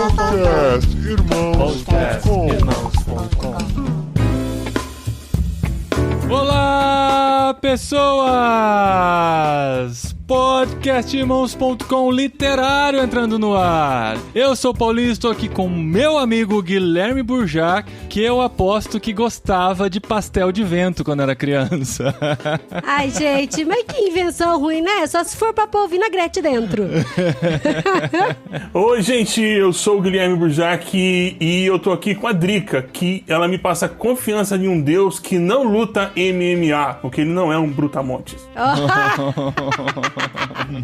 Podcastirmãos.com. Olá, pessoas! Podcastirmãos.com literário entrando no ar. Eu sou o Paulinho e estou aqui com meu amigo Guilherme Burjac, que eu aposto que gostava de pastel de vento quando era criança. Ai, gente, mas que invenção ruim, né? Só se for pra pôr vinagrete dentro. Oi, gente, eu sou o Guilherme Burjac e eu tô aqui com a Drica, que ela me passa confiança em um deus que não luta MMA, porque ele não é um brutamontes.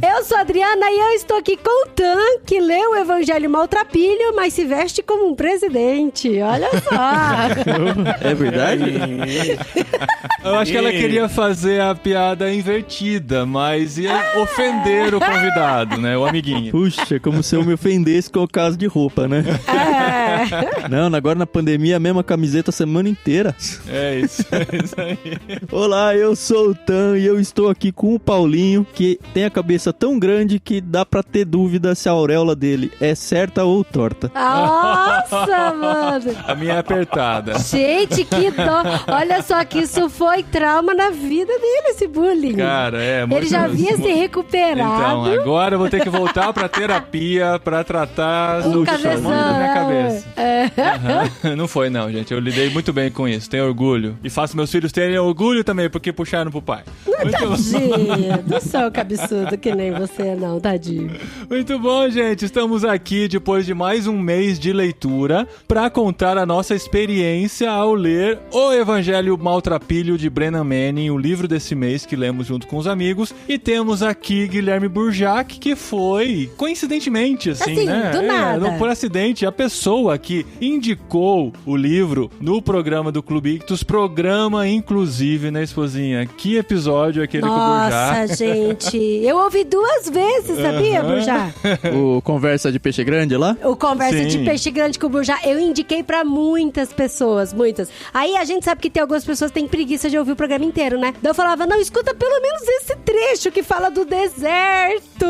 Eu sou a Adriana e eu estou aqui com o Tan, que lê o Evangelho Maltrapilho, mas se veste como um presidente. Olha só. É verdade? Eu acho que ela queria fazer a piada invertida, mas ia ofender o convidado, né? O amiguinho. Puxa, como se eu me ofendesse com o caso de roupa, né? É. Não, agora na pandemia, a mesma camiseta a semana inteira. É isso aí. Olá, eu sou o Tan e eu estou aqui com o Paulinho, que tem a cabeça tão grande que dá pra ter dúvida se a auréola dele é certa ou torta. Nossa, mano. A minha é apertada. Gente, que dó. Olha só que isso foi trauma na vida dele, esse bullying. Cara, é muito... Ele já havia se recuperado. Então, agora eu vou ter que voltar pra terapia pra tratar do cabeção. da minha cabeça. É. Uhum. Não foi não, gente. Eu lidei muito bem com isso. Tenho orgulho. E faço meus filhos terem orgulho também, porque puxaram pro pai. Tadinho, não sou cabeçudo que nem você não, tadinho. Muito bom, gente. Estamos aqui depois de mais um mês de leitura pra contar a nossa experiência ao ler O Evangelho Maltrapilho de Brennan Manning, o livro desse mês que lemos junto com os amigos. E temos aqui Guilherme Burjac, que foi, coincidentemente, assim, né? Do nada. Não por acidente, a pessoa que indicou o livro no programa do Clube Ictus, programa, inclusive, né, esposinha? Que episódio aquele com o Burjac? Nossa, gente. Eu ouvi 2 vezes, sabia, Burjac? O Conversa de Peixe Grande lá? O Conversa Sim. de Peixe Grande com o Burjac, eu indiquei pra muitas pessoas, muitas. Aí a gente sabe que tem algumas pessoas que têm preguiça de ouvir o programa inteiro, né? Daí eu falava, não, escuta pelo menos esse trecho que fala do deserto.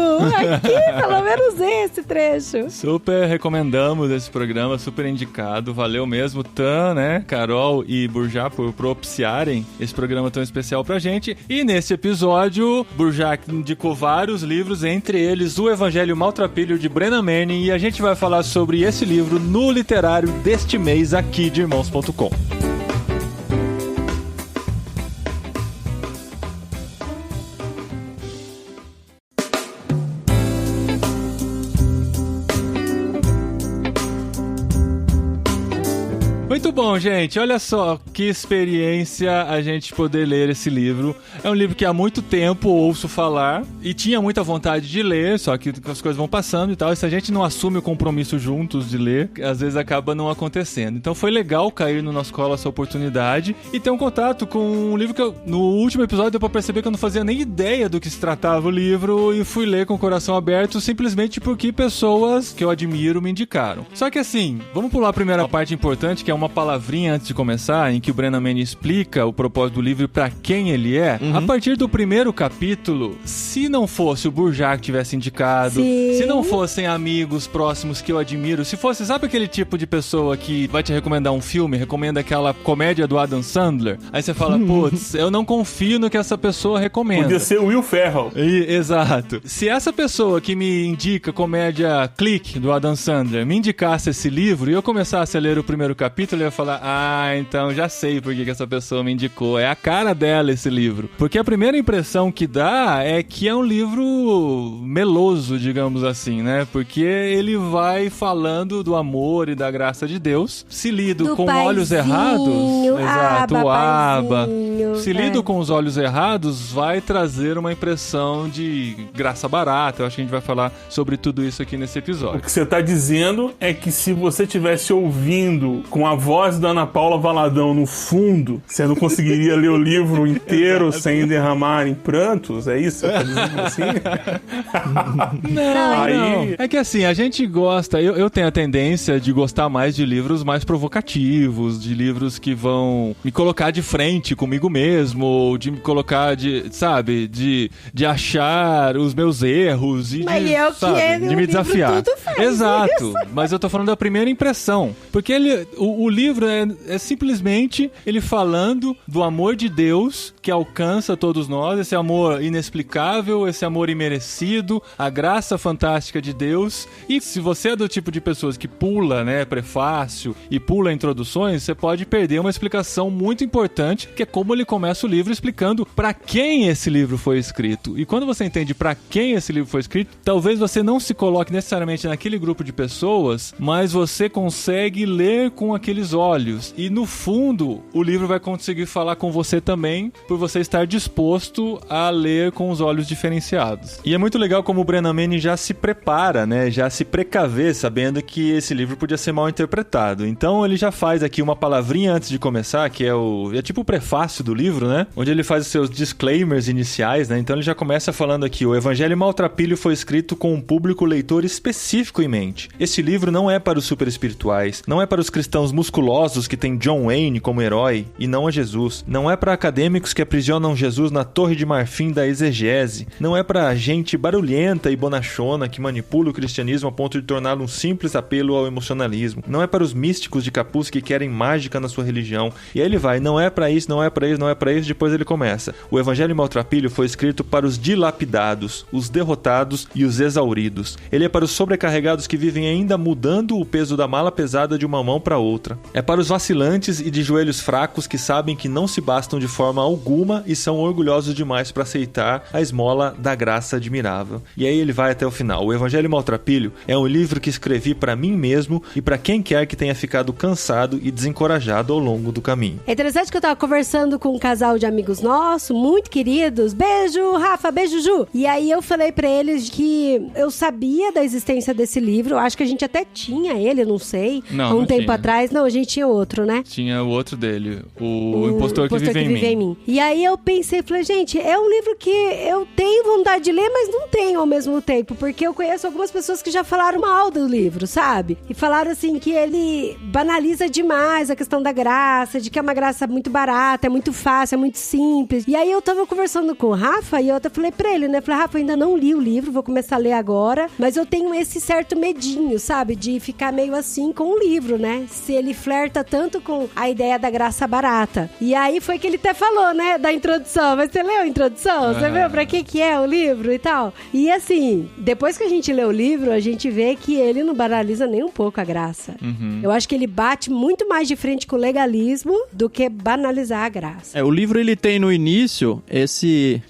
Aqui, pelo menos esse trecho. Super recomendamos esse programa, super indicado. Valeu mesmo, Tan, né, Carol e Burjac por propiciarem esse programa tão especial pra gente. E nesse episódio, Burjac indicou vários livros, entre eles O Evangelho Maltrapilho de Brennan Manning, e a gente vai falar sobre esse livro no literário deste mês aqui de Irmãos.com. Muito bom, gente. Olha só que experiência a gente poder ler esse livro. É um livro que há muito tempo ouço falar e tinha muita vontade de ler, só que as coisas vão passando e tal. E se a gente não assume o compromisso juntos de ler, às vezes acaba não acontecendo. Então foi legal cair no nosso colo essa oportunidade e ter um contato com um livro que eu, no último episódio deu pra perceber que eu não fazia nem ideia do que se tratava o livro e fui ler com o coração aberto simplesmente porque pessoas que eu admiro me indicaram. Só que assim, vamos pular a primeira parte importante, que é uma palavrinha antes de começar, em que o Brennan Manning explica o propósito do livro e pra quem ele é. A partir do primeiro capítulo, se não fosse o Burjac que tivesse indicado, Sim. se não fossem amigos próximos que eu admiro, se fosse, sabe aquele tipo de pessoa que vai te recomendar um filme, recomenda aquela comédia do Adam Sandler, aí você fala, putz, eu não confio no que essa pessoa recomenda. Podia ser o Will Ferrell. Exato. Se essa pessoa que me indica comédia Clique, do Adam Sandler, me indicasse esse livro e eu começasse a ler o primeiro capítulo, eu ia falar, então já sei por que essa pessoa me indicou. É a cara dela esse livro. Porque a primeira impressão que dá é que é um livro meloso, digamos assim, né? Porque ele vai falando do amor e da graça de Deus. Se lido Do com paizinho. olhos errados... Exato, o Abba. paizinho. Se lido com os olhos errados, vai trazer uma impressão de graça barata. Eu acho que a gente vai falar sobre tudo isso aqui nesse O episódio. que você tá dizendo é que se você tivesse ouvindo com a voz da Ana Paula Valadão no fundo, você não conseguiria ler o livro inteiro sem derramar em prantos? É isso que você tá dizendo assim? Não. É que assim, a gente gosta, eu tenho a tendência de gostar mais de livros mais provocativos, de livros que vão me colocar de frente comigo mesmo, ou de me colocar de achar os meus erros e de me desafiar. Exato, mas eu tô falando da primeira impressão, porque o livro é simplesmente ele falando do amor de Deus que alcança todos nós, esse amor inexplicável, esse amor imerecido, a graça fantástica de Deus. E se você é do tipo de pessoas que pula, né, prefácio e pula introduções, você pode perder uma explicação muito importante, que é como ele começa o livro explicando para quem esse livro foi escrito. E quando você entende para quem esse livro foi escrito, talvez você não se coloque necessariamente naquele grupo de pessoas, mas você consegue ler com aqueles olhos. E no fundo, o livro vai conseguir falar com você também, por você estar disposto a ler com os olhos diferenciados. E é muito legal como o Brennan Manning já se prepara, né? Já se precavê, sabendo que esse livro podia ser mal interpretado. Então ele já faz aqui uma palavrinha antes de começar, que é tipo o prefácio do livro, né? Onde ele faz os seus disclaimers iniciais, né? Então ele já começa falando aqui: o Evangelho Maltrapilho foi escrito com um público leitor específico em mente. Esse livro não é para os super espirituais, não é para os cristãos musculosos que têm John Wayne como herói e não a Jesus. Não é para acadêmicos que aprisionam Jesus na torre de marfim da exegese. Não é para gente barulhenta e bonachona que manipula o cristianismo a ponto de torná-lo um simples apelo ao emocionalismo. Não é para os místicos de capuz que querem mágica na sua religião. E aí ele vai: não é para isso, não é para isso, não é para isso. Depois ele começa: o Evangelho Maltrapilho foi escrito para os dilapidados, os derrotados e os exauridos. Ele é para os sobrecarregados que vivem ainda mudando o peso da mala pesada de uma mão para outra. É para os vacilantes e de joelhos fracos que sabem que não se bastam de forma alguma e são orgulhosos demais para aceitar a esmola da graça admirável. E aí ele vai até o final: o Evangelho Maltrapilho é um livro que escrevi para mim mesmo e para quem quer que tenha ficado cansado e desencorajado ao longo do caminho. É interessante que eu tava conversando com um casal de amigos nossos, muito queridos. Beijo, Rafa, beijo, Ju. E aí eu falei pra eles que eu sabia da existência desse livro. Eu acho que a gente até tinha ele, não sei. Há um tempo atrás. Não, a gente tinha outro, né? Tinha o outro dele, o Impostor que Vive em Mim. E aí eu pensei, falei, gente, é um livro que eu tenho vontade de ler, mas não tenho ao mesmo tempo, porque eu conheço algumas pessoas que já falaram mal do livro, sabe? E falaram assim que ele banaliza demais a questão da graça, de que é uma graça muito barata, é muito fácil, é muito simples. E aí eu tava conversando com o Rafa e eu até falei pra ele, né? Falei: Rafa, eu ainda não li o livro, vou começar a ler agora, mas eu tenho esse certo medinho, sabe? De ficar meio assim com o livro, né? Se ele flerta tanto com a ideia da graça barata. E aí foi que ele até falou, né? Da introdução. Mas você leu a introdução? Você viu pra que é o livro e tal? E assim, depois que a gente lê o livro, a gente vê que ele não banaliza nem um pouco a graça. Eu acho que ele bate muito mais de frente com o legalismo do que banalizar a graça. O livro ele tem no início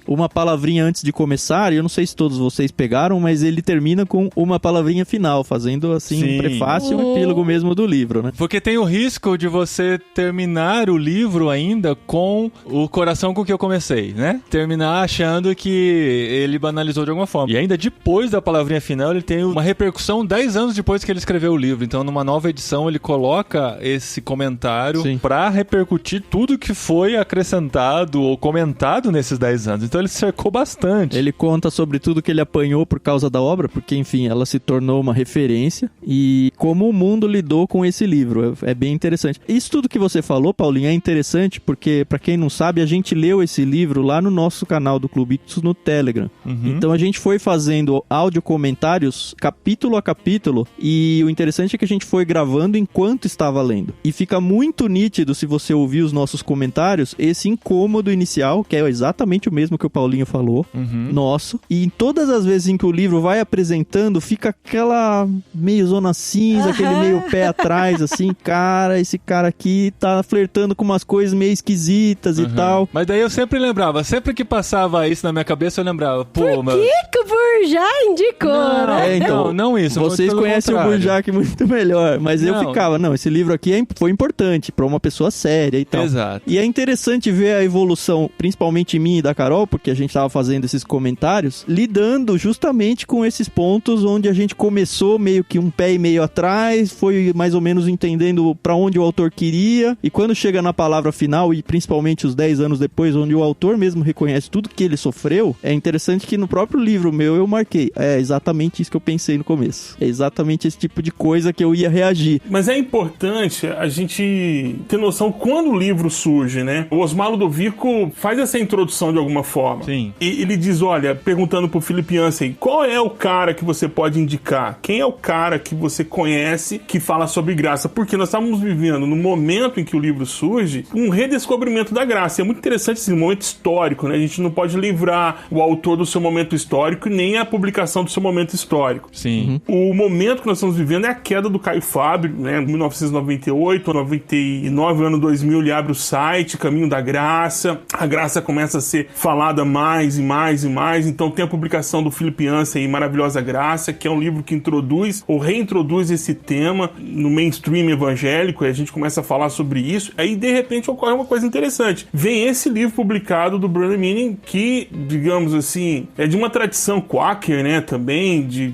uma palavrinha antes de começar, e eu não sei se todos vocês pegaram, mas ele termina com uma palavrinha final, fazendo assim um prefácio, um epílogo mesmo do livro, né? Porque tem o risco de você terminar o livro ainda com o coração com que eu comecei, né? Terminar achando que ele banalizou de alguma forma. E ainda depois da palavrinha final, ele tem uma repercussão 10 anos depois que ele escreveu o livro. Então, numa nova edição, ele coloca esse comentário pra repercutir tudo que foi acrescentado ou comentado nesses 10 anos. Então, ele cercou bastante. Ele conta sobre tudo que ele apanhou por causa da obra, porque, enfim, ela se tornou uma referência, e como o mundo lidou com esse livro. É bem interessante. Isso tudo que você falou, Paulinho, é interessante porque, pra quem não sabe, a gente leu esse livro lá no nosso canal do Clube Ictus no Telegram. Então a gente foi fazendo áudio comentários capítulo a capítulo, e o interessante é que a gente foi gravando enquanto estava lendo. E fica muito nítido, se você ouvir os nossos comentários, esse incômodo inicial, que é exatamente o mesmo que o Paulinho falou, nosso. E em todas as vezes em que o livro vai apresentando, fica aquela meio zona cinza, aquele meio pé atrás, assim, cara, esse cara aqui tá flertando com umas coisas meio esquisitas e tal. Mas daí eu sempre lembrava, sempre que passava isso na minha cabeça, eu lembrava, pô, Por que o Burjá indicou, né? Então, não isso. Vocês conhecem o Burjá muito melhor, mas eu ficava, esse livro aqui foi importante pra uma pessoa séria e tal. Exato. E é interessante ver a evolução, principalmente em mim e da Carol, porque a gente tava fazendo esses comentários, lidando justamente com esses pontos onde a gente começou meio que um pé e meio atrás, foi mais ou menos entendendo indo pra onde o autor queria, e quando chega na palavra final, e principalmente os 10 anos depois, onde o autor mesmo reconhece tudo que ele sofreu, é interessante que no próprio livro meu eu marquei, é exatamente isso que eu pensei no começo. É exatamente esse tipo de coisa que eu ia reagir. Mas é importante a gente ter noção quando o livro surge, né? O Osmar Ludovico faz essa introdução de alguma forma. Sim. E ele diz, olha, perguntando pro Philip Yancey, qual é o cara que você pode indicar? Quem é o cara que você conhece que fala sobre graça? Porque nós estávamos vivendo, no momento em que o livro surge, um redescobrimento da graça. E é muito interessante esse momento histórico, né? A gente não pode livrar o autor do seu momento histórico nem a publicação do seu momento histórico. Sim. O momento que nós estamos vivendo é a queda do Caio Fábio, né? Em 1998, 99, ano 2000, ele abre o site Caminho da Graça. A graça começa a ser falada mais e mais e mais. Então tem a publicação do Philip Yancey, Maravilhosa Graça, que é um livro que introduz ou reintroduz esse tema no mainstream evangélico, e a gente começa a falar sobre isso. Aí, de repente, ocorre uma coisa interessante. Vem esse livro publicado do Brennan Manning, que, digamos assim, é de uma tradição quaker, né? Também, de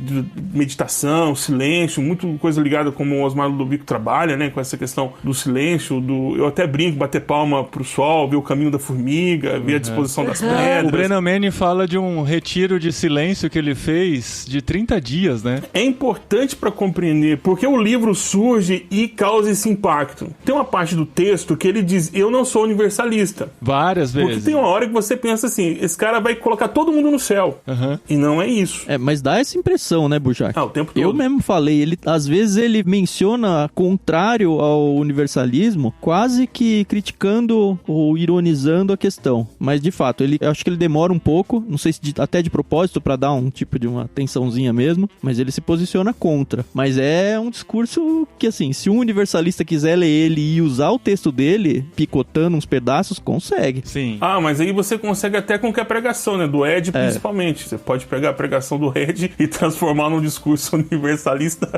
meditação, silêncio, muito coisa ligada como o Osmar Ludovico trabalha, né? Com essa questão do silêncio, eu até brinco, bater palma pro sol, ver o caminho da formiga, ver a disposição das pedras. O Brennan Manning fala de um retiro de silêncio que ele fez de 30 dias, né? É importante para compreender porque o livro surge e causa esse impacto. Tem uma parte do texto que ele diz, eu não sou universalista. Várias vezes. Porque tem uma hora que você pensa assim, esse cara vai colocar todo mundo no céu. E não é isso. Mas dá essa impressão, né, Burjac? O tempo todo. Eu mesmo falei, às vezes ele menciona contrário ao universalismo, quase que criticando ou ironizando a questão. Mas, de fato, eu acho que ele demora um pouco, não sei se até de propósito, pra dar um tipo de uma tensãozinha mesmo, mas ele se posiciona contra. Mas é um discurso que, assim, se um universalista quiser ler ele e usar o texto dele, picotando uns pedaços, consegue. Sim. Mas aí você consegue até com que a pregação, né? Do Ed, principalmente. Você pode pegar a pregação do Ed e transformar num discurso universalista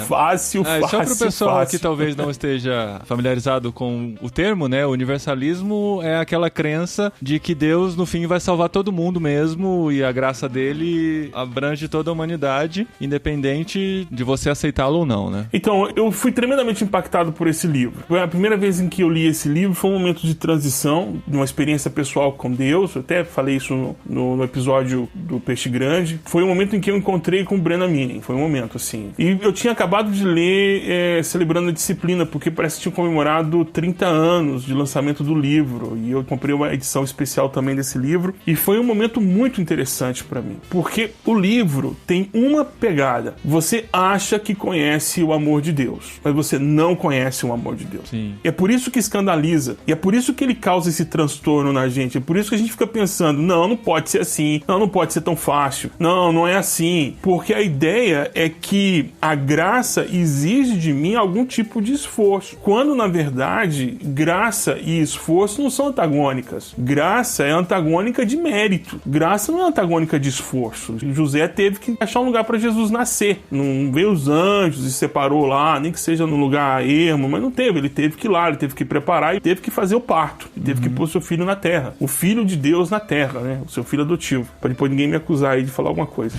fácil. Só pro pessoal que talvez não esteja familiarizado com o termo, né? O universalismo é aquela crença de que Deus, no fim, vai salvar todo mundo mesmo, e a graça dele abrange toda a humanidade, independente de você aceitá-lo ou não, né? Então, eu fui tremendamente impactado por esse livro. A primeira vez em que eu li esse livro foi um momento de transição, de uma experiência pessoal com Deus. Eu até falei isso no episódio do Peixe Grande. Foi um momento em que eu encontrei com o Brennan Manning. Foi um momento, assim. E eu tinha acabado de ler Celebrando a Disciplina, porque parece que tinha comemorado 30 anos de lançamento do livro. E eu comprei uma edição especial também desse livro. E foi um momento muito interessante pra mim. Porque o livro tem uma pegada. Você acha que conhece o amor de Deus, mas você não conhece o amor de Deus. Sim. E é por isso que escandaliza. E é por isso que ele causa esse transtorno na gente. É por isso que a gente fica pensando, não pode ser assim. Não pode ser tão fácil. Não é assim. Porque a ideia é que a graça exige de mim algum tipo de esforço. Quando, na verdade, graça e esforço não são antagônicas. Graça é antagônica de mérito. Graça não é antagônica de esforço. José teve que achar um lugar para Jesus nascer. Não veio os anjos e separou lá, nem que seja num lugar ermo, mas não teve. Ele teve que ir lá, ele teve que preparar e teve que fazer o parto. Ele teve que pôr seu filho na terra. O filho de Deus na terra, né? O seu filho adotivo. Pra depois ninguém me acusar aí de falar alguma coisa.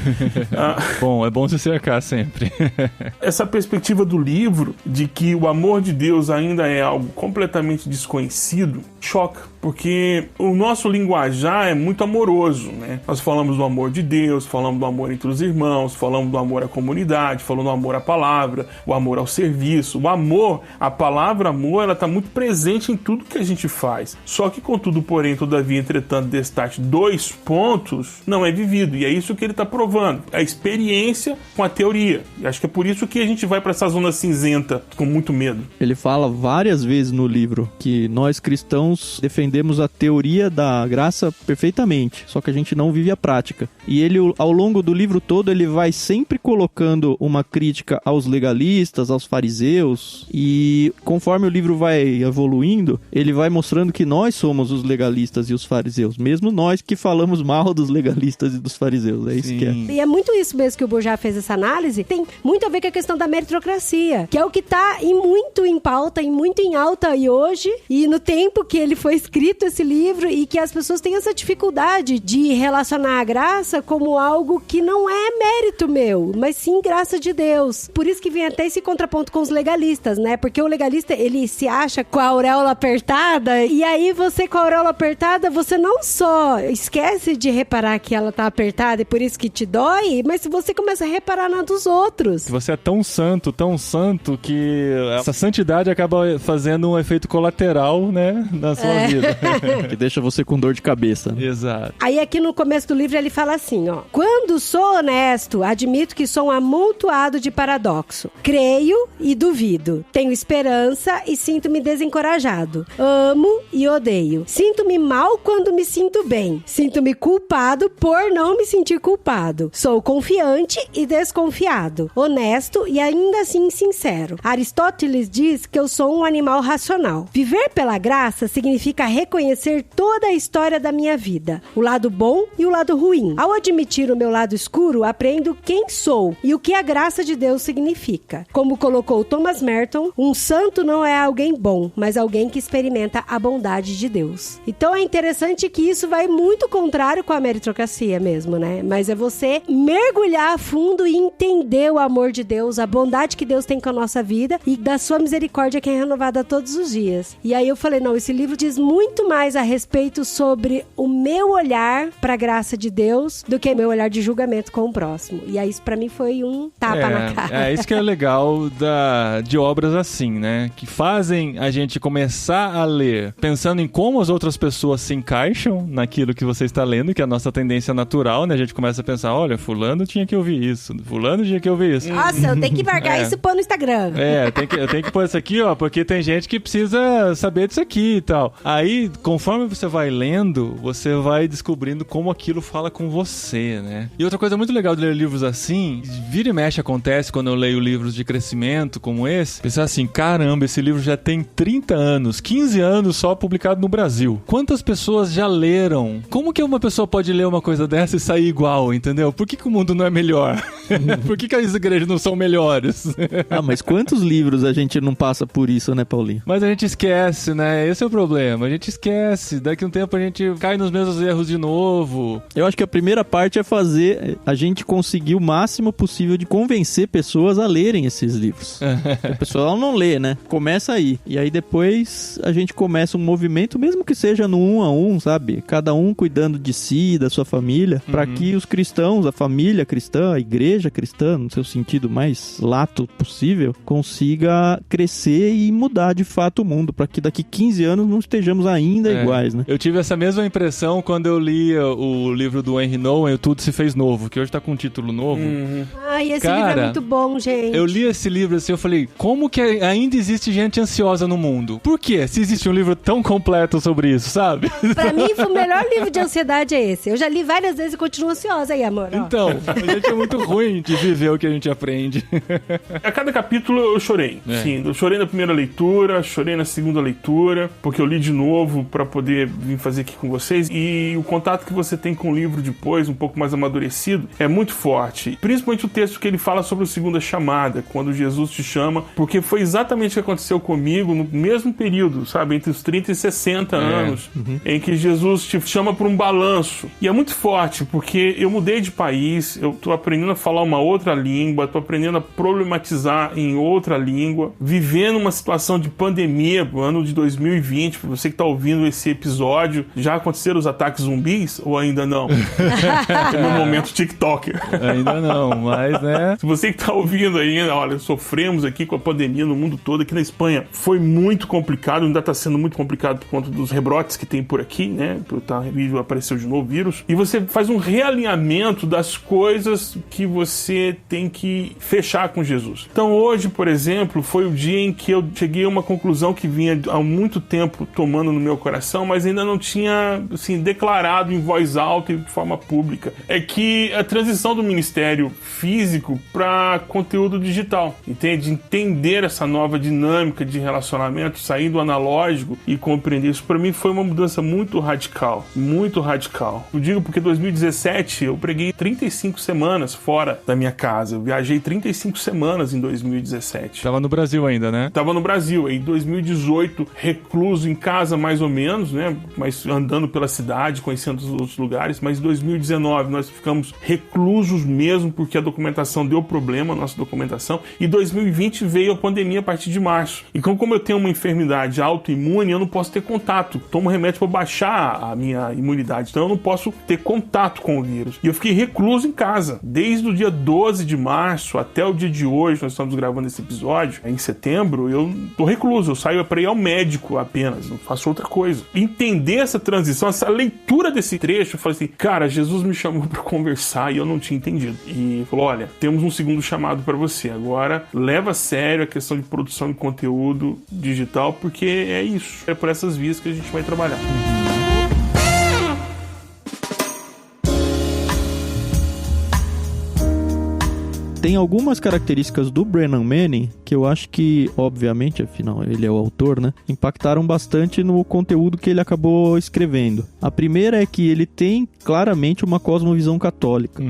Bom, é bom se cercar sempre. Essa perspectiva do livro, de que o amor de Deus ainda é algo completamente desconhecido, choca. Porque o nosso linguajar é muito amoroso, né? Nós falamos do amor de Deus, falamos do amor entre os irmãos, falamos do amor à comunidade, falamos do amor à palavra, o amor ao serviço. O amor, a palavra amor, ela está muito presente em tudo que a gente faz. Só que, contudo, porém, todavia, entretanto, destaque 2 pontos, não é vivido. E é isso que ele está provando. A experiência com a teoria. E acho que é por isso que a gente vai para essa zona cinzenta com muito medo. Ele fala várias vezes no livro que nós cristãos defendemos a teoria da graça perfeitamente, só que a gente não vive a prática. E ele, ao longo do livro todo, ele vai sempre colocando uma crítica aos legalistas, aos fariseus, e conforme o livro vai evoluindo, ele vai mostrando que nós somos os legalistas e os fariseus, mesmo nós que falamos mal dos legalistas e dos fariseus. É isso que é. E é muito isso mesmo que o Burjac fez essa análise, tem muito a ver com a questão da meritocracia, que é o que está muito em pauta e muito em alta aí hoje, e no tempo que ele foi escrito esse livro, e que as pessoas têm essa dificuldade de relacionar a graça como algo que não é mérito meu, mas sim graça de Deus. Por isso que vem até esse contraponto com os legalistas. legalistas, né? Porque o legalista, ele se acha com a auréola apertada, e aí você com a auréola apertada, você não só esquece de reparar que ela tá apertada e por isso que te dói, mas você começa a reparar na dos outros. Você é tão santo, que essa santidade acaba fazendo um efeito colateral, né, na sua vida. Que deixa você com dor de cabeça. Né? Exato. Aí aqui no começo do livro ele fala assim, ó: quando sou honesto, admito que sou um amontoado de paradoxo. Creio e duvido. Tenho esperança e sinto-me desencorajado. Amo e odeio. Sinto-me mal quando me sinto bem. Sinto-me culpado por não me sentir culpado. Sou confiante e desconfiado. Honesto e ainda assim sincero. Aristóteles diz que eu sou um animal racional. Viver pela graça significa reconhecer toda a história da minha vida, o lado bom e o lado ruim. Ao admitir o meu lado escuro, aprendo quem sou e o que a graça de Deus significa. Como colocou Thomas Merton, um santo não é alguém bom, mas alguém que experimenta a bondade de Deus. Então é interessante que isso vai muito contrário com a meritocracia mesmo, né? Mas é você mergulhar a fundo e entender o amor de Deus, a bondade que Deus tem com a nossa vida e da sua misericórdia que é renovada todos os dias. E aí eu falei, não, esse livro diz muito mais a respeito sobre o meu olhar para a graça de Deus do que meu olhar de julgamento com o próximo. E aí isso pra mim foi um tapa na cara. É isso que é legal de obras assim, né? Que fazem a gente começar a ler pensando em como as outras pessoas se encaixam naquilo que você está lendo, que é a nossa tendência natural, né? A gente começa a pensar, olha, fulano tinha que ouvir isso, fulano tinha que ouvir isso. Nossa, eu tenho que marcar isso e pôr no Instagram. Eu tenho que pôr isso aqui, ó, porque tem gente que precisa saber disso aqui e tal. Aí, conforme você vai lendo, você vai descobrindo como aquilo fala com você, né? E outra coisa muito legal de ler livros assim, vira e mexe acontece quando eu leio livros de crescimento como esse, pensar assim, caramba, esse livro já tem 30 anos, 15 anos só publicado no Brasil. Quantas pessoas já leram? Como que uma pessoa pode ler uma coisa dessa e sair igual, entendeu? Por que o mundo não é melhor? Por que as igrejas não são melhores? Mas quantos livros a gente não passa por isso, né, Paulinho? Mas a gente esquece, né? Esse é o problema. A gente esquece. Daqui a um tempo a gente cai nos mesmos erros de novo. Eu acho que a primeira parte é fazer a gente conseguir o máximo possível de convencer pessoas a lerem esses livros. A pessoa não lê, né? Começa aí. E aí depois a gente começa um movimento, mesmo que seja no 1 a 1, sabe? Cada um cuidando de si, da sua família, para que os cristãos, a família cristã, a igreja cristã, no seu sentido mais lato possível, consiga crescer e mudar de fato o mundo, para que daqui 15 anos não estejamos ainda iguais, né? Eu tive essa mesma impressão quando eu li o livro do Henry Nouwen, O Tudo Se Fez Novo, que hoje tá com um título novo. Ai, esse livro é muito bom, gente. Eu li esse livro assim, eu falei, como que ainda existe gente ansiosa no mundo? Por quê? Se existe um livro tão completo sobre isso, sabe? Pra mim, o melhor livro de ansiedade é esse. Eu já li várias vezes e continuo ansiosa aí, amor. Ó. Então, a gente é muito ruim de viver o que a gente aprende. A cada capítulo eu chorei. Sim, eu chorei na primeira leitura, chorei na segunda leitura, porque eu li de novo pra poder vir fazer aqui com vocês. E o contato que você tem com o livro depois, um pouco mais amadurecido, é muito forte. Principalmente o texto que ele fala sobre a segunda chamada, quando Jesus te chama, porque foi exatamente o que aconteceu comigo no mesmo período, sabe? Entre os 30 e 60 anos, em que Jesus te chama para um balanço. E é muito forte, porque eu mudei de país, eu tô aprendendo a falar uma outra língua, tô aprendendo a problematizar em outra língua, vivendo uma situação de pandemia, no ano de 2020, pra você que tá ouvindo esse episódio, já aconteceram os ataques zumbis ou ainda não? É meu momento TikToker. Ainda não, mas né... Se você que tá ouvindo ainda, olha, sofremos aqui com a pandemia no mundo todo, aqui na Espanha foi muito complicado, ainda tá sendo muito complicado por conta dos rebrotes que tem por aqui, né? Apareceu de novo o vírus. E você faz um realinhamento das coisas que você tem que fechar com Jesus. Então hoje, por exemplo, foi o dia em que eu cheguei a uma conclusão que vinha há muito tempo tomando no meu coração, mas ainda não tinha, assim, declarado em voz alta e de forma pública. É que a transição do ministério físico para conteúdo digital, entende? Entender essa nova dinâmica de relacionamento, sair do analógico e compreender isso, para mim foi uma mudança muito radical, muito radical. Eu digo porque em 2017 eu preguei 35 semanas fora da minha casa, eu viajei 35 semanas em 2017. Tava no Brasil ainda, né? Tava no Brasil, em 2018 recluso em casa mais ou menos, né? Mas andando pela cidade, conhecendo os outros lugares, mas em 2019 nós ficamos reclusos mesmo porque a documentação deu problema, a nossa documentação, e 2020 veio a pandemia a partir de março. Então, como eu tenho uma enfermidade autoimune, eu não posso ter contato. Tomo remédio para baixar a minha imunidade, então eu não posso ter contato com o vírus. E eu fiquei recluso em casa. Desde o dia 12 de março até o dia de hoje, nós estamos gravando esse episódio, em setembro, eu tô recluso. Eu saio para ir ao médico apenas, não faço outra coisa. Entender essa transição, essa leitura desse trecho, eu falei assim, cara, Jesus me chamou para conversar e eu não tinha entendido. E falou, olha, temos um segundo chamado para você. Agora, leva a sério a questão de produção de conteúdo digital, porque é isso. É por essas vias que a gente vai trabalhar. Tem algumas características do Brennan Manning que eu acho que, obviamente, afinal, ele é o autor, né? Impactaram bastante no conteúdo que ele acabou escrevendo. A primeira é que ele tem claramente uma cosmovisão católica.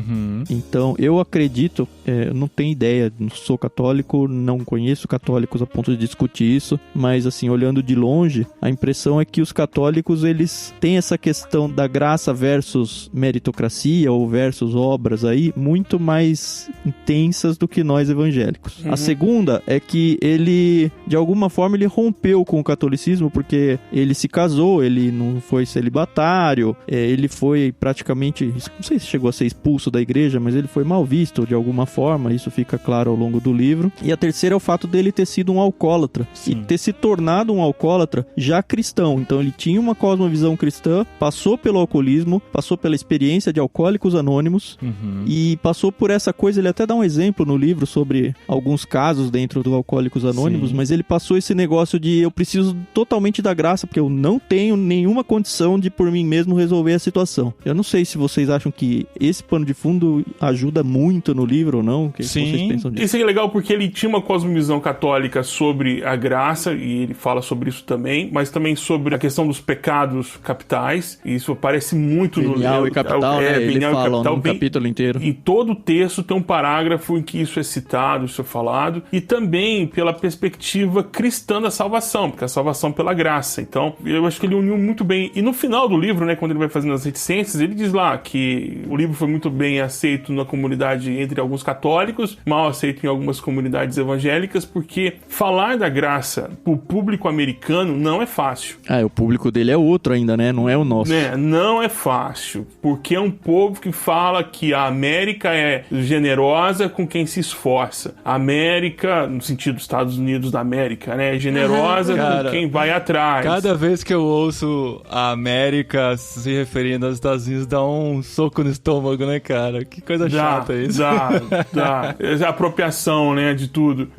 Então, eu acredito, não tenho ideia, não sou católico, não conheço católicos a ponto de discutir isso, mas assim, olhando de longe, a impressão é que os católicos, eles têm essa questão da graça versus meritocracia ou versus obras aí, muito mais intensa do que nós evangélicos. A segunda é que ele, de alguma forma, ele rompeu com o catolicismo, porque ele se casou, ele não foi celibatário, ele foi praticamente, não sei se chegou a ser expulso da igreja, mas ele foi mal visto de alguma forma, isso fica claro ao longo do livro. E a terceira é o fato dele ter sido um alcoólatra, e ter se tornado um alcoólatra já cristão. Então ele tinha uma cosmovisão cristã, passou pelo alcoolismo, passou pela experiência de Alcoólicos Anônimos, e passou por essa coisa, ele até dá um exemplo no livro sobre alguns casos dentro do Alcoólicos Anônimos, mas ele passou esse negócio de eu preciso totalmente da graça, porque eu não tenho nenhuma condição de por mim mesmo resolver a situação. Eu não sei se vocês acham que esse pano de fundo ajuda muito no livro ou não. O que vocês pensam disso? Isso é legal porque ele tinha uma cosmovisão católica sobre a graça, e ele fala sobre isso também, mas também sobre a questão dos pecados capitais, e isso aparece muito no livro. Venial e capital, né? Ele fala num capítulo inteiro. Em todo o texto tem um parágrafo em que isso é citado, isso é falado, e também pela perspectiva cristã da salvação, porque a salvação pela graça. Então, eu acho que ele uniu muito bem. E no final do livro, né, quando ele vai fazendo as reticências, ele diz lá que o livro foi muito bem aceito na comunidade entre alguns católicos, mal aceito em algumas comunidades evangélicas, porque falar da graça pro público americano não é fácil. O público dele é outro ainda, né? Não é o nosso. Não é fácil, porque é um povo que fala que a América é generosa com quem se esforça. A América, no sentido dos Estados Unidos da América, né? É generosa com quem vai atrás. Cada vez que eu ouço a América se referindo aos Estados Unidos, dá um soco no estômago, né, cara? Que coisa chata isso. Dá. É a apropriação, né, de tudo.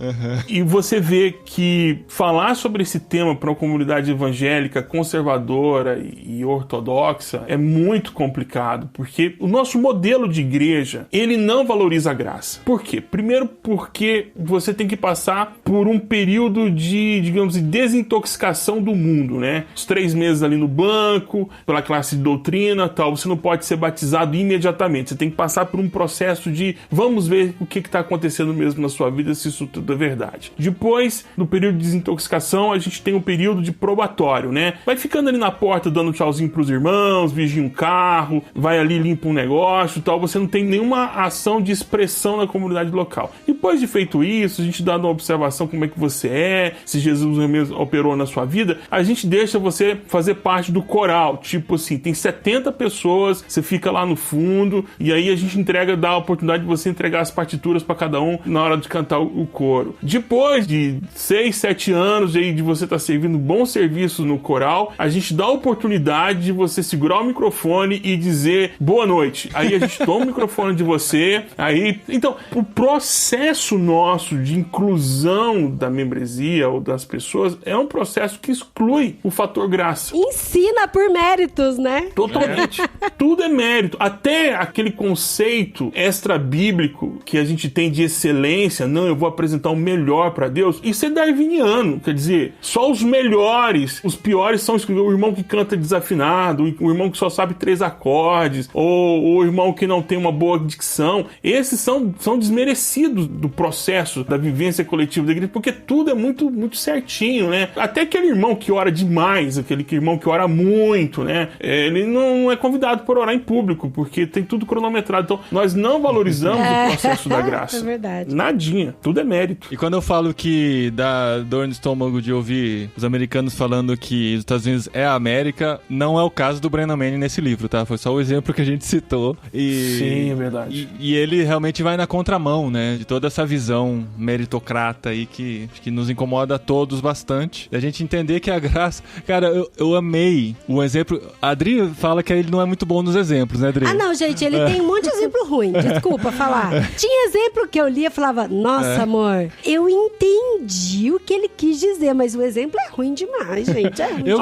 E você vê que falar sobre esse tema para uma comunidade evangélica, conservadora e ortodoxa é muito complicado, porque o nosso modelo de igreja, ele não valoriza a graça. Por quê? Primeiro porque você tem que passar por um período de, digamos, de desintoxicação do mundo, né? Os 3 meses ali no banco, pela classe de doutrina, tal, você não pode ser batizado imediatamente. Você tem que passar por um processo de vamos ver o que está acontecendo mesmo na sua vida, se isso tudo é verdade. Depois, no período de desintoxicação, a gente tem um período de probatório, né? Vai ficando ali na porta dando tchauzinho pros irmãos, vigia um carro, vai ali, limpa um negócio, tal. Você não tem nenhuma ação de expressão na comunidade local. Depois de feito isso, a gente dá uma observação como é que você é, se Jesus mesmo operou na sua vida, a gente deixa você fazer parte do coral. Tipo assim, tem 70 pessoas, você fica lá no fundo, e aí a gente dá a oportunidade de você entregar as partituras para cada um na hora de cantar o coro. Depois de 6, 7 anos aí de você estar servindo bons serviços no coral, a gente dá a oportunidade de você segurar o microfone e dizer boa noite. Aí a gente toma o microfone de você, aí... Então, o processo nosso de inclusão da membresia ou das pessoas é um processo que exclui o fator graça. Ensina por méritos, né? Totalmente. Tudo é mérito. Até aquele conceito extra-bíblico que a gente tem de excelência, não, eu vou apresentar o melhor para Deus, isso é darwiniano. Quer dizer, só os melhores, os piores são o irmão que canta desafinado, o irmão que só sabe 3 acordes, ou o irmão que não tem uma boa dicção. Esses são são desmerecidos do processo da vivência coletiva da igreja, porque tudo é muito, muito certinho, né? Até aquele irmão que ora demais, aquele irmão que ora muito, né? Ele não é convidado para orar em público, porque tem tudo cronometrado. Então, nós não valorizamos o processo da graça. É verdade. Nadinha. Tudo é mérito. E quando eu falo que dá dor no estômago de ouvir os americanos falando que os Estados Unidos é a América, não é o caso do Brennan Manning nesse livro, tá? Foi só o exemplo que a gente citou. Sim, é verdade. E ele realmente vai na contramão, né? De toda essa visão meritocrata aí que nos incomoda a todos bastante. E a gente entender que a graça... Cara, eu amei o exemplo... A Adri fala que ele não é muito bom nos exemplos, né, Adri? Ah, não, gente, ele tem um monte de exemplo ruim. Desculpa falar. Tinha exemplo que eu lia e falava, nossa, amor, eu entendi o que ele quis dizer, mas o exemplo é ruim demais, gente. É ruim Eu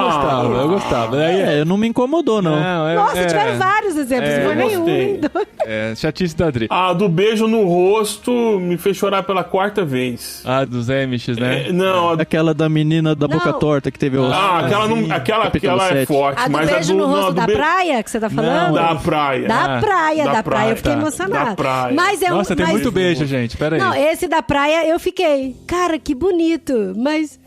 gostava. Aí, não me incomodou, não. Nossa, tiveram vários exemplos, não foi nenhum. Nem dois. Chatice da Adri. A do beijo no rosto me fez chorar pela 4ª vez. A dos Amish, né? Não, Aquela da menina da boca torta que teve o... aquela é forte. A do mas beijo no rosto da praia, que você tá falando? Da praia. Da praia, eu fiquei emocionada. Da praia. Mas Nossa, tem muito beijo, gente, pera aí. Não, esse da praia eu fiquei, cara, que bonito, mas...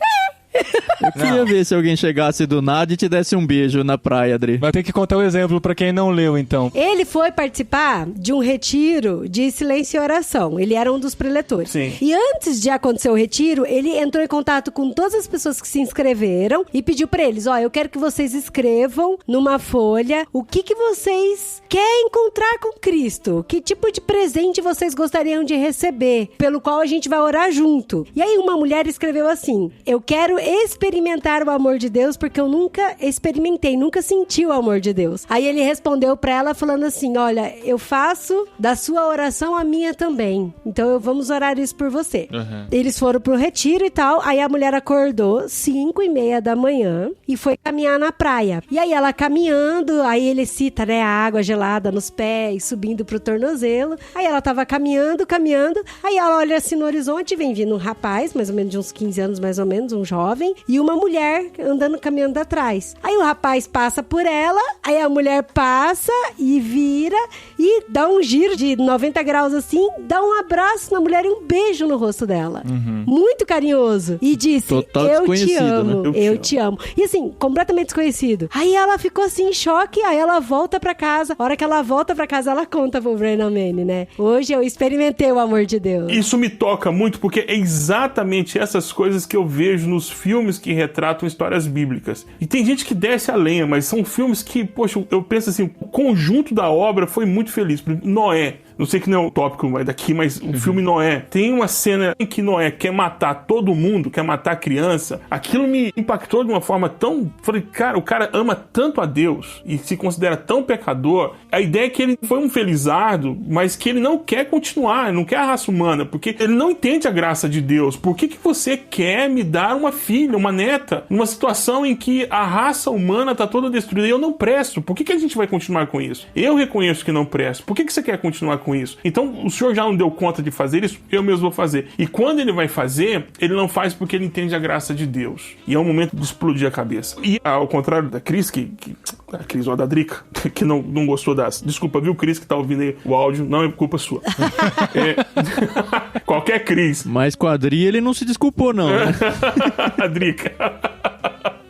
Eu queria ver se alguém chegasse do nada e te desse um beijo na praia, Adri. Vai ter que contar o exemplo pra quem não leu, então. Ele foi participar de um retiro de silêncio e oração. Ele era um dos preletores. Sim. E antes de acontecer o retiro, ele entrou em contato com todas as pessoas que se inscreveram e pediu pra eles, eu quero que vocês escrevam numa folha o que vocês querem encontrar com Cristo. Que tipo de presente vocês gostariam de receber, pelo qual a gente vai orar junto. E aí uma mulher escreveu assim, eu quero experimentar o amor de Deus porque eu nunca experimentei, nunca senti o amor de Deus. Aí ele respondeu pra ela falando assim, olha, eu faço da sua oração a minha também. Então vamos orar isso por você. Uhum. Eles foram pro retiro e tal, aí a mulher acordou 5:30 da manhã e foi caminhar na praia. E aí ela caminhando, aí ele cita, né, a água gelada nos pés, subindo pro tornozelo. Aí ela tava caminhando, aí ela olha assim no horizonte, vem vindo um rapaz, mais ou menos de uns 15 anos, mais ou menos, um jovem, e uma mulher caminhando atrás. Aí o rapaz passa por ela, aí a mulher passa e vira e dá um giro de 90 graus assim, dá um abraço na mulher e um beijo no rosto dela. Uhum. Muito carinhoso. E disse, Total eu te amo, né? eu te amo. E assim, completamente desconhecido. Aí ela ficou assim em choque, aí ela volta pra casa. A hora que ela volta pra casa, ela conta pro Brennan Manning, né? Hoje eu experimentei o amor de Deus. Isso me toca muito, porque é exatamente essas coisas que eu vejo nos filmes que retratam histórias bíblicas. E tem gente que desce a lenha, mas são filmes que, poxa, eu penso assim, o conjunto da obra foi muito feliz. Noé. Não sei que não é o tópico daqui, mas o filme Noé. Tem uma cena em que Noé quer matar todo mundo, quer matar a criança. Aquilo me impactou de uma forma tão... Falei, cara, o cara ama tanto a Deus e se considera tão pecador. A ideia é que ele foi um felizardo, mas que ele não quer continuar, não quer a raça humana, porque ele não entende a graça de Deus. Por que você quer me dar uma filha, uma neta, numa situação em que a raça humana está toda destruída e eu não presto? Por que a gente vai continuar com isso? Eu reconheço que não presto. Por que você quer continuar com isso? Então, o senhor já não deu conta de fazer isso, eu mesmo vou fazer. E quando ele vai fazer, ele não faz porque ele entende a graça de Deus. E é um momento de explodir a cabeça. E ao contrário da Cris, a Cris ou da Drica, que não gostou das... Desculpa, viu, Cris, que tá ouvindo aí o áudio, não é culpa sua. Qualquer Cris. Mas com a Adri ele não se desculpou, não. Né? A Drica.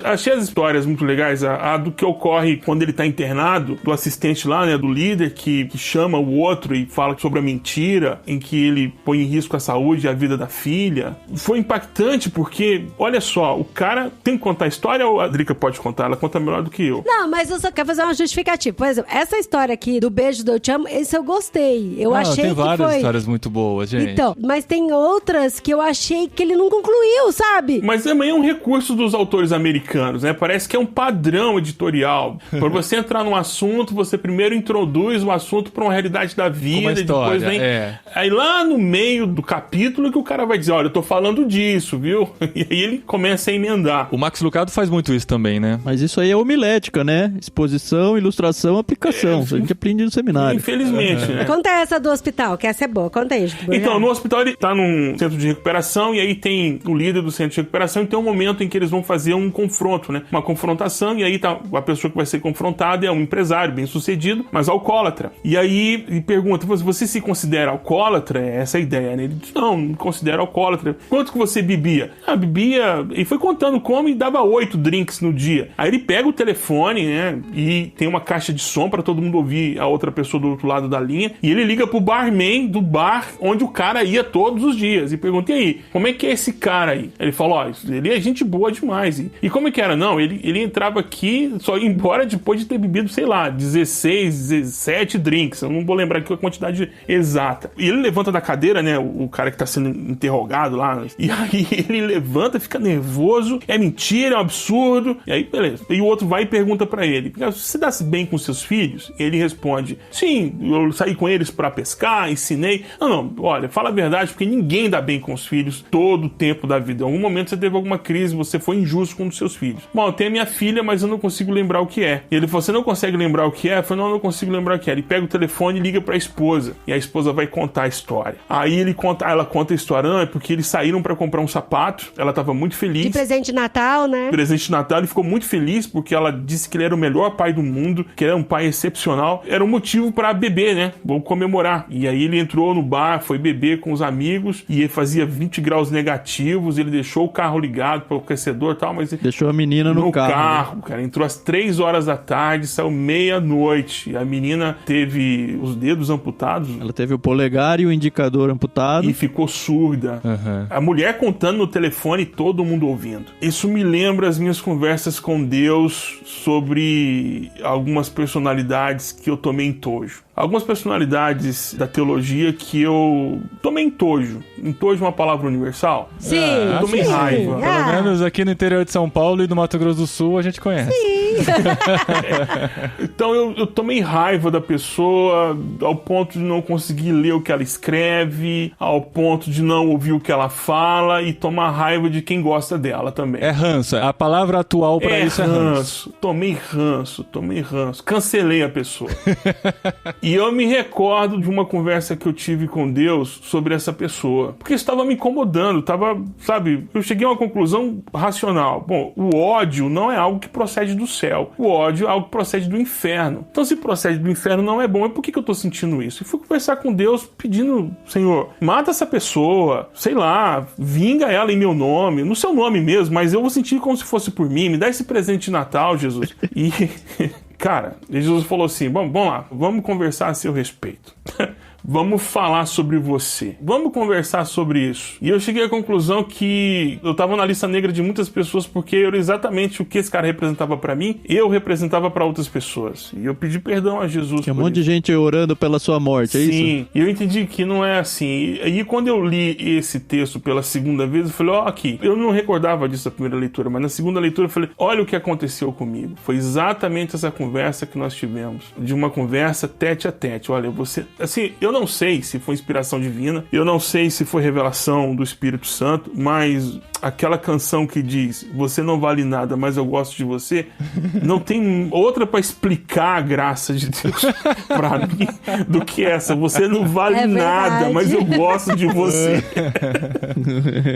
Achei as histórias muito legais, a do que ocorre quando ele tá internado, do assistente lá, né, do líder que chama o outro e fala sobre a mentira, em que ele põe em risco a saúde e a vida da filha. Foi impactante porque, olha só, o cara tem que contar a história ou a Drica pode contar? Ela conta melhor do que eu. Não, mas eu só quero fazer uma justificativa. Por exemplo, essa história aqui do beijo do Eu Te Amo, esse eu gostei. Eu achei tem que várias foi... histórias muito boas, gente. Então, mas tem outras que eu achei que ele não concluiu, sabe? Mas também é um recurso dos autores americanos, né? Parece que é um padrão editorial. Para você entrar num assunto, você primeiro introduz o assunto para uma realidade da vida, e depois vem... Aí lá no meio do capítulo que o cara vai dizer, olha, eu tô falando disso, viu? E aí ele começa a emendar. O Max Lucado faz muito isso também, né? Mas isso aí é homilética, né? Exposição, ilustração, aplicação. A gente aprende no seminário. Infelizmente, né? Conta essa do hospital, que essa é boa. Conta aí, Chico. Então, no hospital ele tá num centro de recuperação e aí tem o líder do centro de recuperação e tem um momento em que eles vão fazer um confronto confronto, né? Uma confrontação, e aí tá, a pessoa que vai ser confrontada é um empresário bem-sucedido, mas alcoólatra. E aí ele pergunta, você se considera alcoólatra? É essa a ideia, né? Ele diz, não me considero alcoólatra. Quanto que você bebia? Bebia... E foi contando como e dava 8 drinks no dia. Aí ele pega o telefone, né? E tem uma caixa de som pra todo mundo ouvir a outra pessoa do outro lado da linha, e ele liga pro barman do bar onde o cara ia todos os dias e pergunta, e aí, como é que é esse cara aí? Ele falou, ele é gente boa demais. E como é que era? Não, ele entrava aqui, só ia embora depois de ter bebido, sei lá, 16, 17 drinks, eu não vou lembrar aqui a quantidade exata. E ele levanta da cadeira, né, o cara que tá sendo interrogado lá, e aí ele levanta, fica nervoso, é mentira, é um absurdo, e aí beleza. E o outro vai e pergunta pra ele, você dá-se bem com seus filhos? E ele responde, sim, eu saí com eles pra pescar, ensinei. Não, olha, fala a verdade, porque ninguém dá bem com os filhos todo o tempo da vida. Em algum momento você teve alguma crise, você foi injusto com um dos seus filhos. Bom, eu tenho a minha filha, mas eu não consigo lembrar o que é. E ele falou, você não consegue lembrar o que é? Eu falei, não consigo lembrar o que é. Ele pega o telefone e liga pra esposa. E a esposa vai contar a história. Aí ela conta a história, não, é porque eles saíram pra comprar um sapato, ela tava muito feliz. De presente de Natal, né? Presente de Natal, ele ficou muito feliz porque ela disse que ele era o melhor pai do mundo, que ele era um pai excepcional. Era um motivo pra beber, né? Vou comemorar. E aí ele entrou no bar, foi beber com os amigos, e ele fazia 20 graus negativos, ele deixou o carro ligado para o aquecedor e tal, mas... Deixou a menina no carro. Né? Cara, entrou às 3 horas da tarde, saiu meia-noite, e a menina teve os dedos amputados. Ela teve o polegar e o indicador amputado. E ficou surda. Uhum. A mulher contando no telefone e todo mundo ouvindo. Isso me lembra as minhas conversas com Deus sobre algumas personalidades que eu tomei em tojo. Algumas personalidades da teologia que eu tomei em tojo. Em tojo é uma palavra universal? Sim. Eu tomei raiva. Pelo menos aqui no interior de São Paulo e do Mato Grosso do Sul a gente conhece. Sim. Então eu tomei raiva da pessoa ao ponto de não conseguir ler o que ela escreve, ao ponto de não ouvir o que ela fala e tomar raiva de quem gosta dela também. É ranço. A palavra atual pra isso é ranço. Tomei ranço. Cancelei a pessoa. E eu me recordo de uma conversa que eu tive com Deus sobre essa pessoa. Porque isso estava me incomodando, eu cheguei a uma conclusão racional. Bom, o ódio não é algo que procede do céu. O ódio é algo que procede do inferno. Então, se procede do inferno não é bom, e por que eu estou sentindo isso? E fui conversar com Deus pedindo, Senhor, mata essa pessoa, sei lá, vinga ela em meu nome, no seu nome mesmo, mas eu vou sentir como se fosse por mim, me dá esse presente de Natal, Jesus. E... Cara, Jesus falou assim, vamos lá, vamos conversar a seu respeito. Vamos falar sobre você. Vamos conversar sobre isso. E eu cheguei à conclusão que eu tava na lista negra de muitas pessoas porque era exatamente o que esse cara representava pra mim, eu representava pra outras pessoas. E eu pedi perdão a Jesus. Tinha um monte de gente orando pela sua morte, é isso? Sim, e eu entendi que não é assim. E quando eu li esse texto pela segunda vez, eu falei, aqui, eu não recordava disso na primeira leitura, mas na segunda leitura eu falei, olha o que aconteceu comigo. Foi exatamente essa conversa que nós tivemos. De uma conversa tete a tete. Olha, você... Assim, eu não sei se foi inspiração divina, eu não sei se foi revelação do Espírito Santo, mas aquela canção que diz, você não vale nada, mas eu gosto de você, não tem outra pra explicar a graça de Deus pra mim do que essa. Você não vale nada, mas eu gosto de você.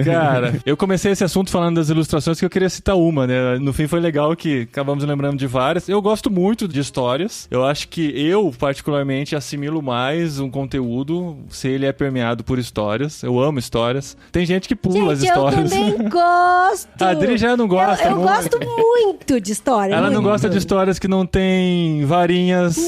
Cara, eu comecei esse assunto falando das ilustrações que eu queria citar uma, né? No fim foi legal que acabamos lembrando de várias. Eu gosto muito de histórias. Eu acho que eu, particularmente, assimilo mais um conteúdo se ele é permeado por histórias. Eu amo histórias. Tem gente que pula as histórias. Eu também gosto. A Adri já não gosta. Eu gosto muito de história. Ela não gosta de histórias que não tem varinhas.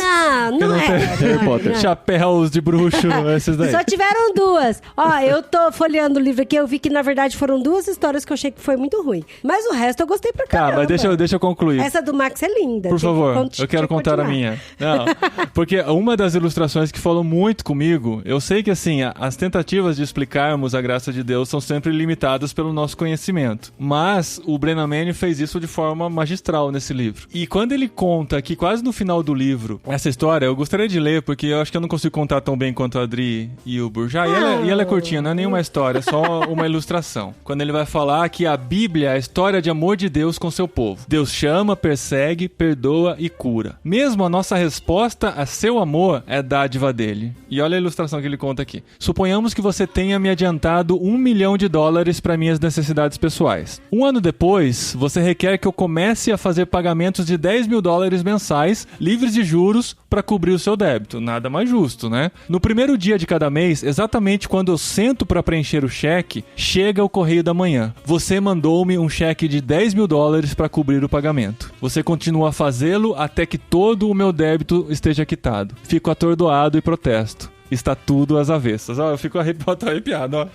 Não é. Harry Potter. Chapéus de bruxo, esses daí. Só tiveram duas. Eu tô folheando o livro aqui, eu vi que na verdade foram 2 histórias que eu achei que foi muito ruim. Mas o resto eu gostei pra caramba. Tá, mas deixa eu concluir. Essa do Max é linda. Por favor, eu quero contar a minha. Não, porque uma das ilustrações que falou muito comigo, eu sei que assim, as tentativas de explicarmos a graça de Deus são sempre limitadas pelo nosso conhecimento. Mas o Brennan Manning fez isso de forma magistral nesse livro. E quando ele conta aqui, quase no final do livro, essa história, eu gostaria de ler, porque eu acho que eu não consigo contar tão bem quanto a Adri e o Burjá. E ela é curtinha, não é nenhuma história, é só uma ilustração. Quando ele vai falar que a Bíblia é a história de amor de Deus com seu povo. Deus chama, persegue, perdoa e cura. Mesmo a nossa resposta a seu amor é dádiva dele. E olha a ilustração que ele conta aqui. Suponhamos que você tenha me adiantado $1 milhão para minhas necessidades pessoais. 1 ano depois, você requer que eu comece a fazer pagamentos de $10 mil mensais, livres de juros, para cobrir o seu débito. Nada mais justo, né? No primeiro dia de cada mês, exatamente quando eu sento para preencher o cheque, chega o correio da manhã. Você mandou-me um cheque de $10 mil para cobrir o pagamento. Você continua a fazê-lo até que todo o meu débito esteja quitado. Fico atordoado e protesto. Está tudo às avessas. Ó, eu fico arrepiado, ó.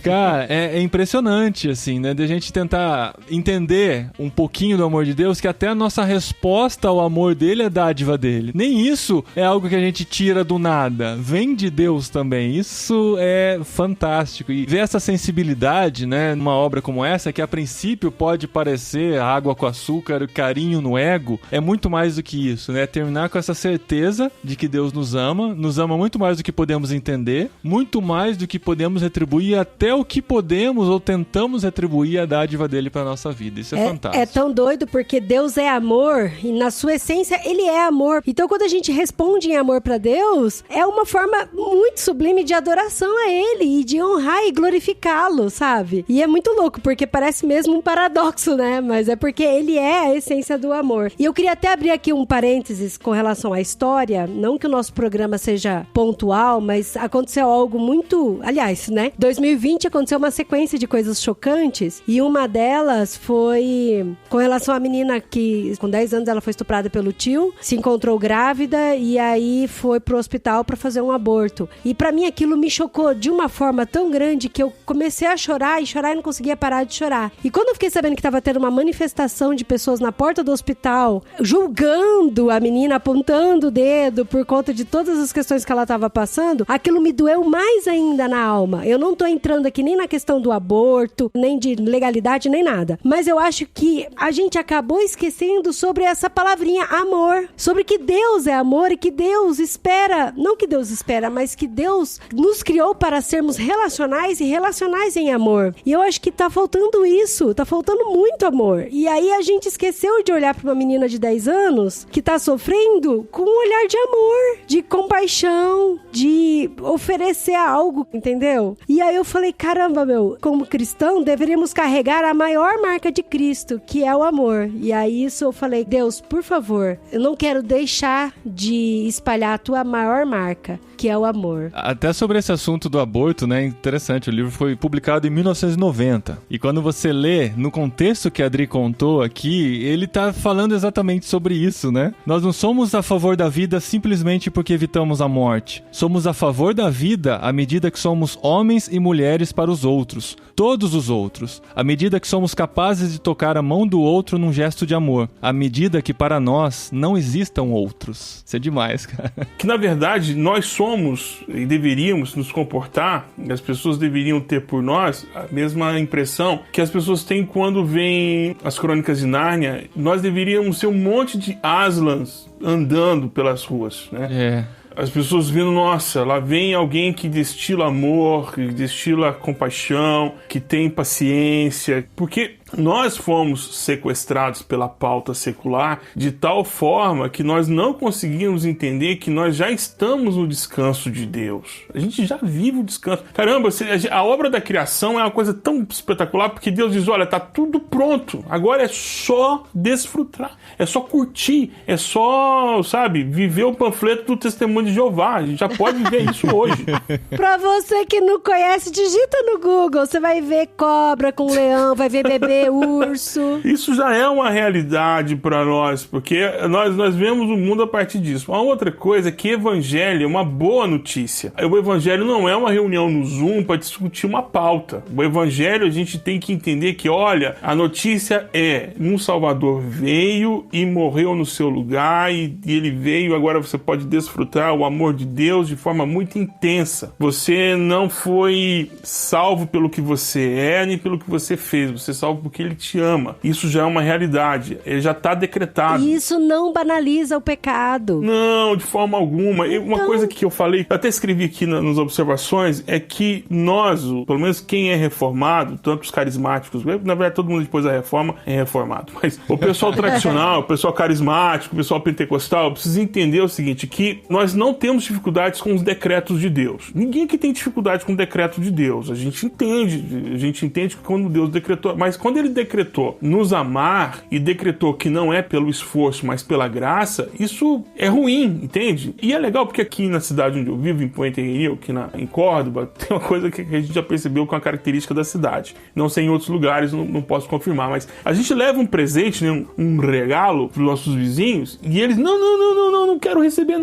Cara, é impressionante, assim, né? De a gente tentar entender um pouquinho do amor de Deus, que até a nossa resposta ao amor dele é dádiva dele. Nem isso é algo que a gente tira do nada. Vem de Deus também. Isso é fantástico. E ver essa sensibilidade, né? Numa obra como essa, que a princípio pode parecer água com açúcar, carinho no ego, é muito mais do que isso, né? Terminar com essa certeza de que Deus nos ama muito mais do que podemos entender, muito mais do que podemos retribuir, até o que podemos ou tentamos retribuir a dádiva dele para nossa vida. Isso é fantástico. É tão doido porque Deus é amor e na sua essência ele é amor. Então quando a gente responde em amor para Deus, é uma forma muito sublime de adoração a ele e de honrar e glorificá-lo, sabe? E é muito louco porque parece mesmo um paradoxo, né? Mas é porque ele é a essência do amor. E eu queria até abrir aqui um parênteses com relação à história, não que o nosso programa seja pontual, mas aconteceu algo muito... Aliás, né? 2020 aconteceu uma sequência de coisas chocantes e uma delas foi com relação à menina que, com 10 anos, ela foi estuprada pelo tio, se encontrou grávida e aí foi pro hospital pra fazer um aborto. E pra mim aquilo me chocou de uma forma tão grande que eu comecei a chorar e não conseguia parar de chorar. E quando eu fiquei sabendo que tava tendo uma manifestação de pessoas na porta do hospital julgando a menina, apontando o dedo por conta de todas as questões que ela tava passando, aquilo me doeu mais ainda na alma. Eu não tô entrando aqui nem na questão do aborto, nem de legalidade, nem nada. Mas eu acho que a gente acabou esquecendo sobre essa palavrinha amor. Sobre que Deus é amor e que Deus espera, não que Deus espera, mas que Deus nos criou para sermos relacionais e relacionais em amor. E eu acho que tá faltando isso, tá faltando muito amor. E aí a gente esqueceu de olhar para uma menina de 10 anos que tá sofrendo com um olhar de amor, de compaixão, de oferecer algo, entendeu? E aí eu falei, caramba, como cristão, deveríamos carregar a maior marca de Cristo, que é o amor. E aí isso eu falei, Deus, por favor, eu não quero deixar de espalhar a tua maior marca, que é o amor. Até sobre esse assunto do aborto, né, interessante, o livro foi publicado em 1990, e quando você lê, no contexto que a Adri contou aqui, ele tá falando exatamente sobre isso, né? Nós não somos a favor da vida simplesmente porque evitamos a morte. Somos a favor da vida à medida que somos homens e mulheres para os outros, todos os outros, à medida que somos capazes de tocar a mão do outro num gesto de amor, à medida que para nós não existam outros. Isso é demais, cara. Que na verdade nós somos e deveríamos nos comportar, as pessoas deveriam ter por nós a mesma impressão que as pessoas têm quando veem as Crônicas de Nárnia. Nós deveríamos ser um monte de Aslans andando pelas ruas, né? As pessoas vendo, nossa, lá vem alguém que destila amor, que destila compaixão, que tem paciência, porque nós fomos sequestrados pela pauta secular de tal forma que nós não conseguimos entender que nós já estamos no descanso de Deus. A gente já vive o descanso. Caramba, a obra da criação é uma coisa tão espetacular porque Deus diz, olha, tá tudo pronto. Agora é só desfrutar, é só curtir, é só, sabe, viver o panfleto do Testemunho de Jeová. A gente já pode viver isso hoje. Pra você que não conhece, digita no Google. Você vai ver cobra com leão, vai ver bebê urso. Isso já é uma realidade para nós, porque nós vemos o mundo a partir disso. Uma outra coisa é que evangelho é uma boa notícia. O evangelho não é uma reunião no Zoom para discutir uma pauta. O evangelho a gente tem que entender que, olha, a notícia é um Salvador veio e morreu no seu lugar e ele veio, agora você pode desfrutar o amor de Deus de forma muito intensa. Você não foi salvo pelo que você é nem pelo que você fez, você é salvo porque ele te ama. Isso já é uma realidade. Ele já está decretado. E isso não banaliza o pecado. Não, de forma alguma. Uma coisa que eu falei, eu até escrevi aqui nas observações, é que nós, pelo menos quem é reformado, tanto os carismáticos, na verdade todo mundo depois da reforma é reformado, mas o pessoal tradicional, o pessoal carismático, o pessoal pentecostal, precisa entender o seguinte, que nós não temos dificuldades com os decretos de Deus. Ninguém aqui tem dificuldade com o decreto de Deus. A gente entende que quando Deus decretou, mas quando ele decretou nos amar e decretou que não é pelo esforço, mas pela graça, isso é ruim, entende? E é legal porque aqui na cidade onde eu vivo, em Puente Rio, aqui em Córdoba, tem uma coisa que a gente já percebeu com a característica da cidade. Não sei em outros lugares, não posso confirmar, mas a gente leva um presente, né, um regalo para os nossos vizinhos e eles, não quero receber.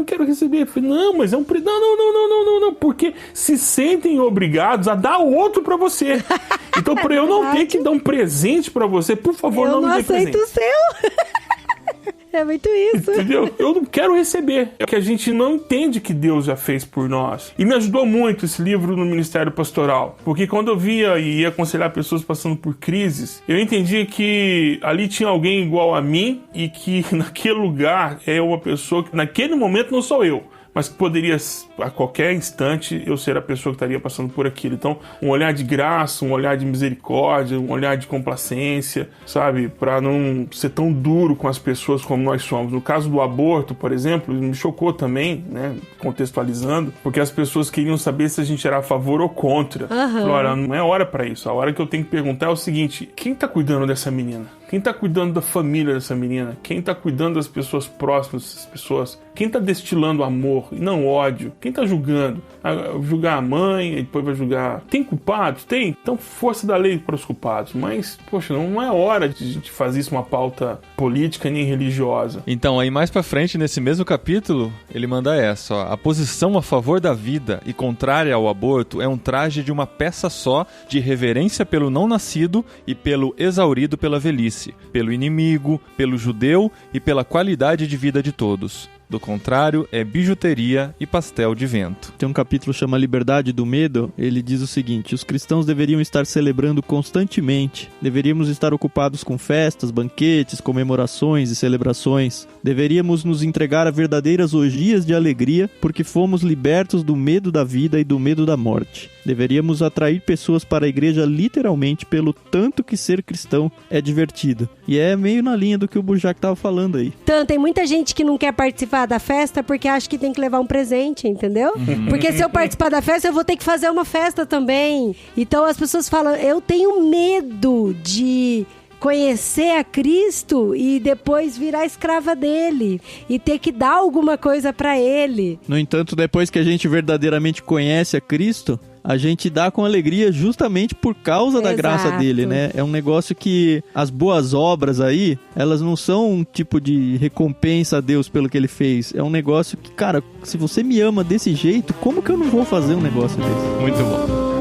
Eu falei, não, mas é um presente. Não, porque se sentem obrigados a dar outro para você. Então, para eu não ter que dar um presente para você, por favor, não me dê presente. Eu não aceito o seu. É muito isso. Entendeu? Eu não quero receber. É que a gente não entende que Deus já fez por nós. E me ajudou muito esse livro no Ministério Pastoral. Porque quando eu via e ia aconselhar pessoas passando por crises, eu entendi que ali tinha alguém igual a mim e que naquele lugar é uma pessoa que naquele momento não sou eu, mas que poderia, a qualquer instante, eu ser a pessoa que estaria passando por aquilo. Então, um olhar de graça, um olhar de misericórdia, um olhar de complacência, sabe? Para não ser tão duro com as pessoas como nós somos. No caso do aborto, por exemplo, me chocou também, né? Contextualizando, porque as pessoas queriam saber se a gente era a favor ou contra. Olha, não é hora para isso. A hora que eu tenho que perguntar é o seguinte: quem tá cuidando dessa menina? Quem está cuidando da família dessa menina? Quem está cuidando das pessoas próximas dessas pessoas? Quem está destilando amor e não ódio? Quem está julgando? Julgar a mãe, e depois vai julgar... Tem culpados? Tem. Então, força da lei para os culpados. Mas, poxa, não é hora de a gente fazer isso uma pauta política nem religiosa. Então, aí mais pra frente, nesse mesmo capítulo, ele manda essa, ó. A posição a favor da vida e contrária ao aborto é um traje de uma peça só de reverência pelo não nascido e pelo exaurido pela velhice, pelo inimigo, pelo judeu e pela qualidade de vida de todos. Do contrário, é bijuteria e pastel de vento. Tem um capítulo que chama Liberdade do Medo. Ele diz o seguinte: os cristãos deveriam estar celebrando constantemente. Deveríamos estar ocupados com festas, banquetes, comemorações e celebrações. Deveríamos nos entregar a verdadeiras orgias de alegria, porque fomos libertos do medo da vida e do medo da morte. Deveríamos atrair pessoas para a igreja literalmente pelo tanto que ser cristão é divertido. E é meio na linha do que o Burjac estava falando aí. Então, tem muita gente que não quer participar da festa porque acha que tem que levar um presente, entendeu? Porque se eu participar da festa, eu vou ter que fazer uma festa também. Então, as pessoas falam, eu tenho medo de conhecer a Cristo e depois virar escrava dele e ter que dar alguma coisa pra ele. No entanto, depois que a gente verdadeiramente conhece a Cristo, a gente dá com alegria justamente por causa da graça dele, né? É um negócio que as boas obras aí, elas não são um tipo de recompensa a Deus pelo que ele fez. É um negócio que, cara, se você me ama desse jeito, como que eu não vou fazer um negócio desse? Muito bom.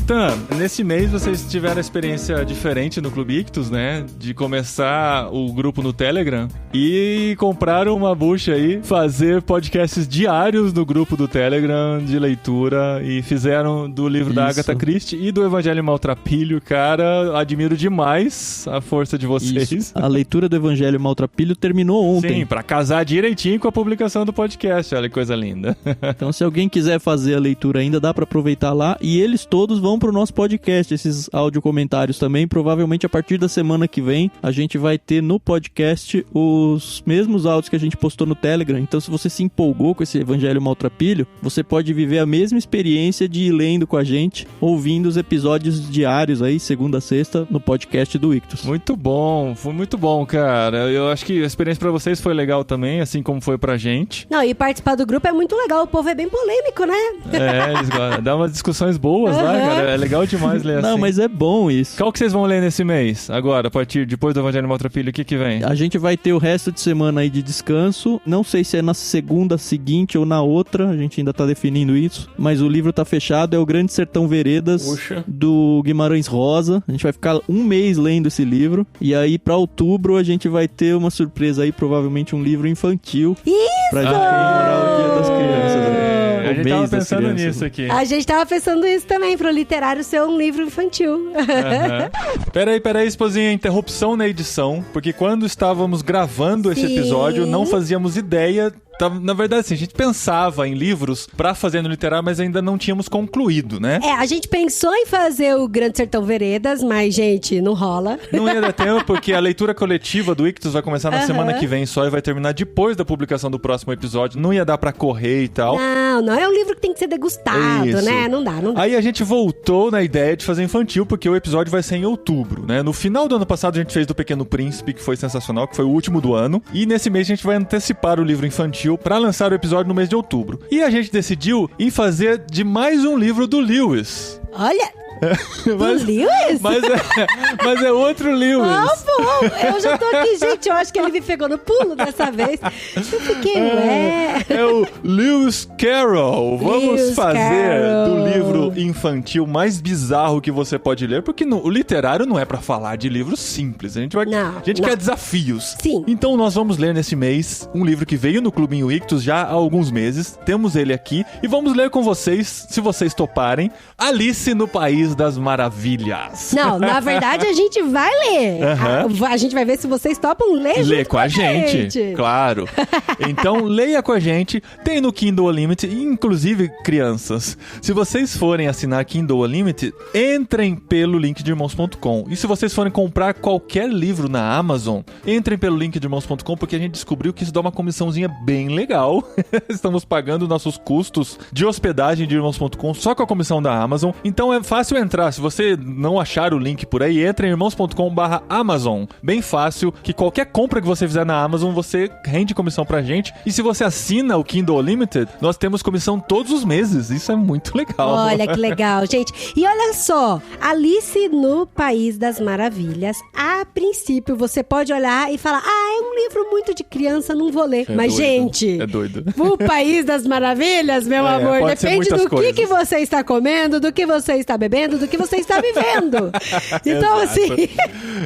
Tan, nesse mês vocês tiveram a experiência diferente no Clube Ictus, né? De começar o grupo no Telegram e compraram uma bucha aí, fazer podcasts diários no grupo do Telegram de leitura e fizeram do livro da Agatha Christie e do Evangelho Maltrapilho. Cara, admiro demais a força de vocês. Isso. A leitura do Evangelho Maltrapilho terminou ontem. Sim, pra casar direitinho com a publicação do podcast. Olha que coisa linda. Então, se alguém quiser fazer a leitura ainda, dá pra aproveitar lá. E eles todos vão pro nosso podcast, esses áudio comentários também. Provavelmente a partir da semana que vem a gente vai ter no podcast os mesmos áudios que a gente postou no Telegram. Então, se você se empolgou com esse Evangelho Maltrapilho, você pode viver a mesma experiência de ir lendo com a gente, ouvindo os episódios diários aí, segunda a sexta, no podcast do Ictus. Muito bom, foi muito bom, cara. Eu acho que a experiência pra vocês foi legal também, assim como foi pra gente. Não, e participar do grupo é muito legal, o povo é bem polêmico, né? É, eles dá umas discussões boas lá, cara. É legal demais ler assim. Não, mas é bom isso. Qual que vocês vão ler nesse mês? Agora, depois do Evangelho Maltrapilho, o que vem? A gente vai ter o resto de semana aí de descanso. Não sei se é na segunda seguinte ou na outra. A gente ainda tá definindo isso. Mas o livro tá fechado. É o Grande Sertão Veredas, do Guimarães Rosa. A gente vai ficar um mês lendo esse livro. E aí, pra outubro, a gente vai ter uma surpresa aí. Provavelmente um livro infantil. Isso! Pra gente comemorar o Dia das Crianças. A gente tava pensando nisso aqui. A gente tava pensando isso também, pro literário ser um livro infantil. Peraí, esposinha, interrupção na edição, porque quando estávamos gravando esse episódio, não fazíamos ideia. Na verdade, assim, a gente pensava em livros pra fazer no literário, mas ainda não tínhamos concluído, né? A gente pensou em fazer o Grande Sertão Veredas, mas, gente, não rola. Não ia dar tempo, porque a leitura coletiva do Ictus vai começar na semana que vem só e vai terminar depois da publicação do próximo episódio. Não ia dar pra correr e tal. Não é um livro que tem que ser degustado, né? Não dá. Aí a gente voltou na ideia de fazer infantil, porque o episódio vai ser em outubro, né? No final do ano passado a gente fez do Pequeno Príncipe, que foi sensacional, que foi o último do ano. E nesse mês a gente vai antecipar o livro infantil pra lançar o episódio no mês de outubro. E a gente decidiu em fazer de mais um livro do Lewis. Olha... Do Lewis? Mas é outro Lewis. Bom, eu já tô aqui, gente, eu acho que ele me pegou no pulo dessa vez. Eu fiquei, É o Lewis Carroll. Vamos fazer do livro infantil mais bizarro que você pode ler, porque o literário não é pra falar de livros simples. A gente quer desafios. Sim. Então nós vamos ler nesse mês um livro que veio no Clubinho Ictus já há alguns meses. Temos ele aqui e vamos ler com vocês, se vocês toparem, Alice no País das Maravilhas. Não, na verdade a gente vai ler. A gente vai ver se vocês topam ler junto com a gente. Claro. Então leia com a gente. Tem no Kindle Unlimited. Inclusive, crianças, se vocês forem assinar Kindle Unlimited, entrem pelo link de irmãos.com. E se vocês forem comprar qualquer livro na Amazon, entrem pelo link de irmãos.com, porque a gente descobriu que isso dá uma comissãozinha bem legal. Estamos pagando nossos custos de hospedagem de irmãos.com só com a comissão da Amazon. Então é fácil entrar. Se você não achar o link por aí, entra em irmãos.com/Amazon. Bem fácil, que qualquer compra que você fizer na Amazon, você rende comissão pra gente. E se você assina o Kindle Unlimited, nós temos comissão todos os meses. Isso é muito legal. Olha que legal, gente. E olha só, Alice no País das Maravilhas. A princípio, você pode olhar e falar, é um livro muito de criança, não vou ler. Mas, doido. gente, é doido. O País das Maravilhas, meu amor, depende do que você está comendo, do que você está bebendo, do que você está vivendo. Então, assim,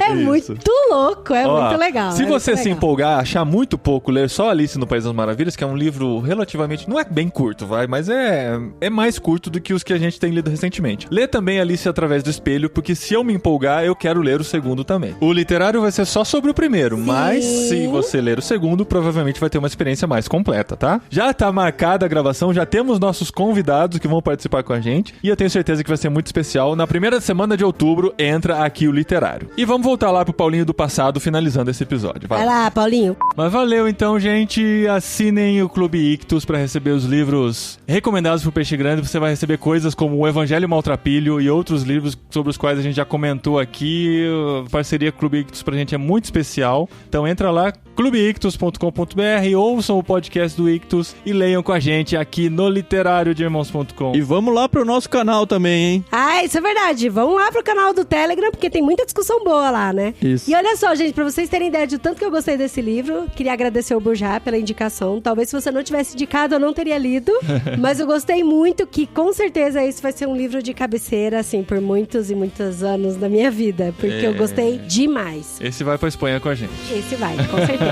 é muito louco, muito legal. Se você se empolgar, achar muito pouco, ler só Alice no País das Maravilhas, que é um livro relativamente, não é bem curto, mas é mais curto do que os que a gente tem lido recentemente. Lê também Alice através do espelho, porque se eu me empolgar, eu quero ler o segundo também. O literário vai ser só sobre o primeiro, mas se você ler o segundo, provavelmente vai ter uma experiência mais completa, tá? Já tá marcada a gravação, já temos nossos convidados que vão participar com a gente, e eu tenho certeza que vai ser muito especial. Na primeira semana de outubro, entra aqui o literário. E vamos voltar lá pro Paulinho do passado, finalizando esse episódio. Vai lá, Paulinho. Mas valeu então, gente. Assinem o Clube Ictus para receber os livros recomendados pro Peixe Grande. Você vai receber coisas como o Evangelho Maltrapilho e outros livros sobre os quais a gente já comentou aqui. A parceria Clube Ictus pra gente é muito especial. Então entra lá, clubeictus.com.br, ouçam o podcast do Ictus e leiam com a gente aqui no literário de irmãos.com. E vamos lá pro nosso canal também, hein? Isso é verdade. Vamos lá pro canal do Telegram, porque tem muita discussão boa lá, né? Isso. E olha só, gente, pra vocês terem ideia de tanto que eu gostei desse livro, queria agradecer ao Burjá pela indicação. Talvez se você não tivesse indicado, eu não teria lido. Mas eu gostei muito, que com certeza esse vai ser um livro de cabeceira, assim, por muitos e muitos anos da minha vida. Porque eu gostei demais. Esse vai pra Espanha com a gente. Esse vai, com certeza.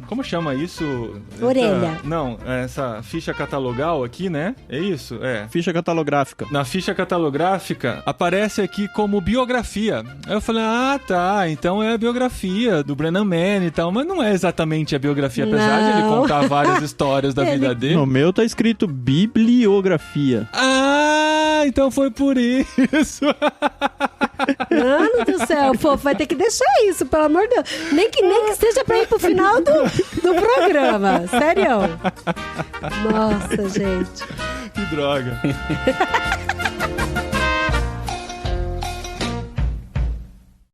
Como chama isso? Orelha. Não, essa ficha catalogal aqui, né? É isso? É. Ficha catalográfica. Na ficha catalográfica, aparece aqui como biografia. Aí eu falei, tá, então é a biografia do Brennan Mann e tal, mas não é exatamente a biografia, apesar de ele contar várias histórias da vida dele. No meu tá escrito bibliografia. Então foi por isso. Mano do céu, pô, vai ter que deixar isso, pelo amor de Deus. Nem que seja pra ir pro final do programa. Sério. Nossa, gente. Que droga.